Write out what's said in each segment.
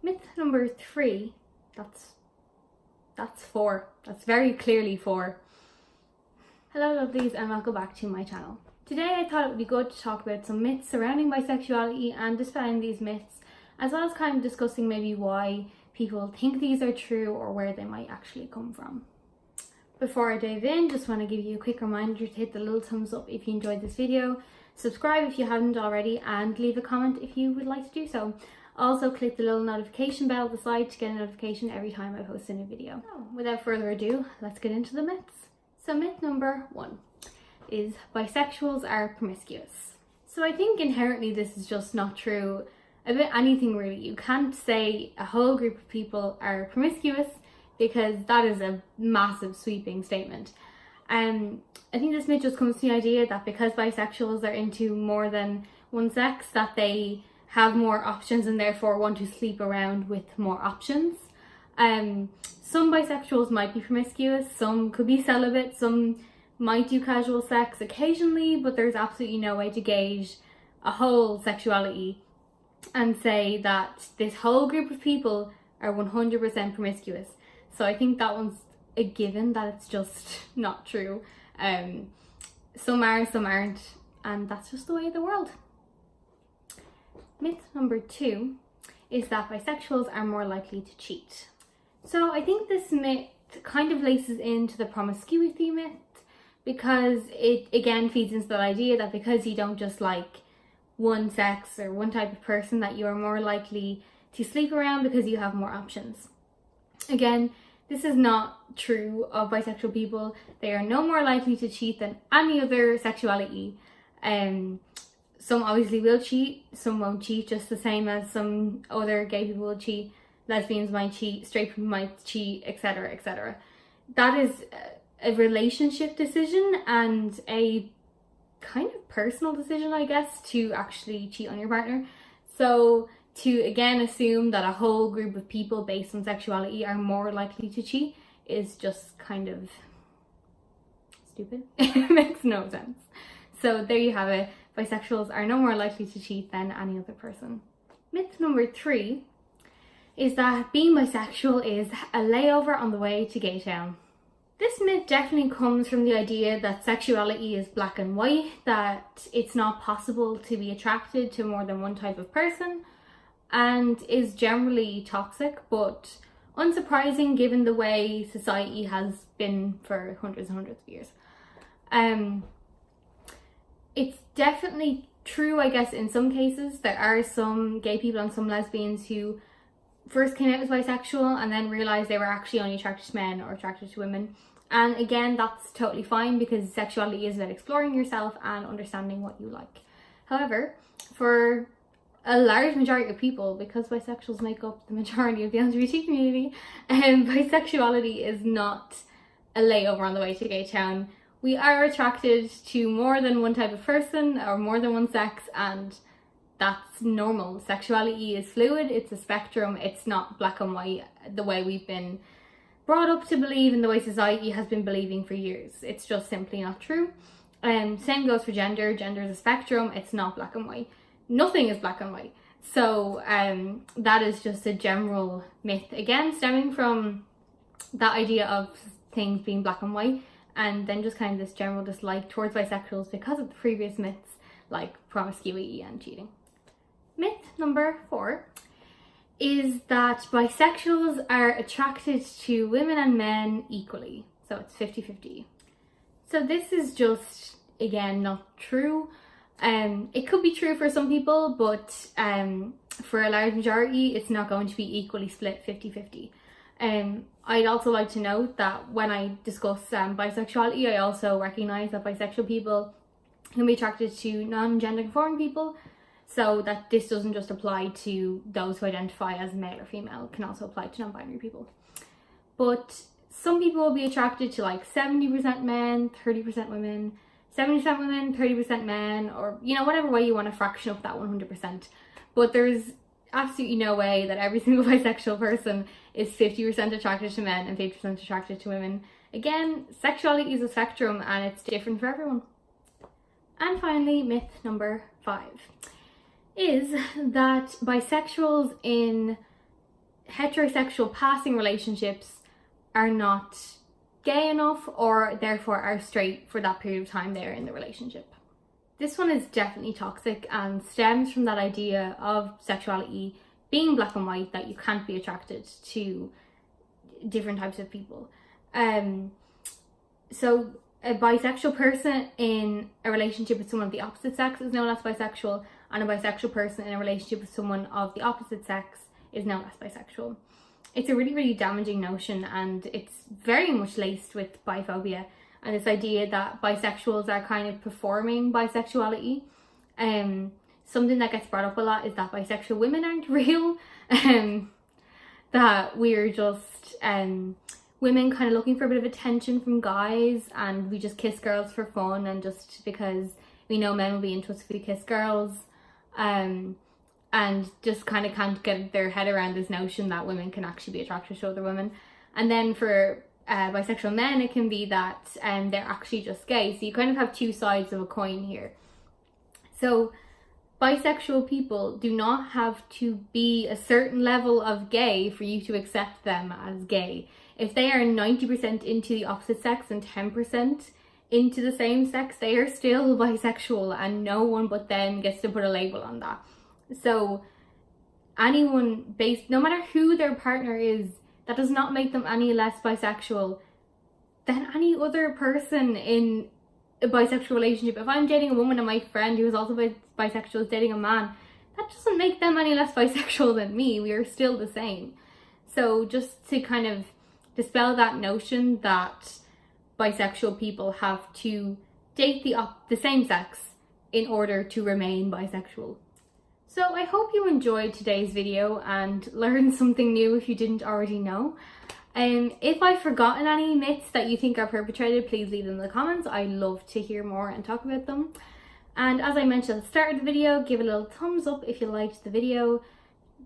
Myth number 3, that's 4. That's very clearly 4. Hello lovelies and welcome back to my channel. Today I thought it would be good to talk about some myths surrounding bisexuality and dispelling these myths, as well as kind of discussing maybe why people think these are true or where they might actually come from. Before I dive in, just want to give you a quick reminder to hit the little thumbs up if you enjoyed this video, subscribe if you haven't already, and leave a comment if you would like to do so. Also click the little notification bell at the side to get a notification every time I post a new video. So, without further ado, let's get into the myths. So myth number 1 is bisexuals are promiscuous. So I think inherently this is just not true about anything really. You can't say a whole group of people are promiscuous because that is a massive sweeping statement. I think this myth just comes to the idea that because bisexuals are into more than one sex, that they have more options and therefore want to sleep around with more options. Some bisexuals might be promiscuous, some could be celibate, some might do casual sex occasionally, but there's absolutely no way to gauge a whole sexuality and say that this whole group of people are 100% promiscuous. So I think that one's a given, that it's just not true. Some are, some aren't, and that's just the way of the world. Myth number 2 is that bisexuals are more likely to cheat. So I think this myth kind of laces into the promiscuity myth, because it again feeds into that idea that because you don't just like one sex or one type of person, that you are more likely to sleep around because you have more options. Again, this is not true of bisexual people. They are no more likely to cheat than any other sexuality. Some obviously will cheat, some won't cheat, just the same as some other gay people will cheat, lesbians might cheat, straight people might cheat, etc, etc. That is a relationship decision and a kind of personal decision, I guess, to actually cheat on your partner. So to again assume that a whole group of people based on sexuality are more likely to cheat is just kind of stupid. It makes no sense. So there you have it. Bisexuals are no more likely to cheat than any other person. Myth number 3 is that being bisexual is a layover on the way to gay town. This myth definitely comes from the idea that sexuality is black and white, that it's not possible to be attracted to more than one type of person, and is generally toxic, but unsurprising given the way society has been for hundreds and hundreds of years. It's definitely true, I guess, in some cases. There are some gay people and some lesbians who first came out as bisexual and then realised they were actually only attracted to men or attracted to women. And again, that's totally fine because sexuality is about exploring yourself and understanding what you like. However, for a large majority of people, because bisexuals make up the majority of the LGBT community, bisexuality is not a layover on the way to gay town. We are attracted to more than one type of person or more than one sex, and that's normal. Sexuality is fluid, it's a spectrum, it's not black and white the way we've been brought up to believe and the way society has been believing for years. It's just simply not true. Same goes for gender. Gender is a spectrum, it's not black and white. Nothing is black and white. So that is just a general myth, again stemming from that idea of things being black and white, and then just kind of this general dislike towards bisexuals because of the previous myths like promiscuity and cheating. Myth number 4 is that bisexuals are attracted to women and men equally. So it's 50-50. So this is just, again, not true. It could be true for some people, but for a large majority, it's not going to be equally split 50-50. I'd also like to note that when I discuss bisexuality, I also recognise that bisexual people can be attracted to non-gender conforming people, so that this doesn't just apply to those who identify as male or female, it can also apply to non-binary people. But some people will be attracted to like 70% men, 30% women, 70% women, 30% men, or you know, whatever way you want to fraction up that 100%. But there's absolutely no way that every single bisexual person is 50% attracted to men and 50% attracted to women. Again, sexuality is a spectrum and it's different for everyone. And finally, myth number 5 is that bisexuals in heterosexual passing relationships are not gay enough, or therefore are straight for that period of time they're in the relationship. This one is definitely toxic and stems from that idea of sexuality being black and white, that you can't be attracted to different types of people. So a bisexual person in a relationship with someone of the opposite sex is known as bisexual, and a bisexual person in a relationship with someone of the opposite sex is known as bisexual. It's a really, really damaging notion, and it's very much laced with biphobia and this idea that bisexuals are kind of performing bisexuality. Something that gets brought up a lot is that bisexual women aren't real, that we're just women kind of looking for a bit of attention from guys, and we just kiss girls for fun and just because we know men will be into us if we kiss girls, and just kind of can't get their head around this notion that women can actually be attracted to other women. And then for bisexual men, it can be that they're actually just gay. So you kind of have two sides of a coin here. So bisexual people do not have to be a certain level of gay for you to accept them as gay. If they are 90% into the opposite sex and 10% into the same sex, they are still bisexual, and no one but them gets to put a label on that. So anyone no matter who their partner is, that does not make them any less bisexual than any other person in a bisexual relationship. If I'm dating a woman and my friend who is also bisexual is dating a man, that doesn't make them any less bisexual than me. We are still the same. So just to kind of dispel that notion that bisexual people have to date the same sex in order to remain bisexual. So I hope you enjoyed today's video and learned something new if you didn't already know. If I've forgotten any myths that you think are perpetrated, please leave them in the comments. I love to hear more and talk about them. And as I mentioned at the start of the video, give it a little thumbs up if you liked the video,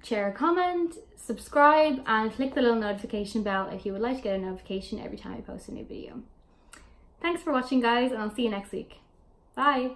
share a comment, subscribe, and click the little notification bell if you would like to get a notification every time I post a new video. Thanks for watching, guys, and I'll see you next week. Bye!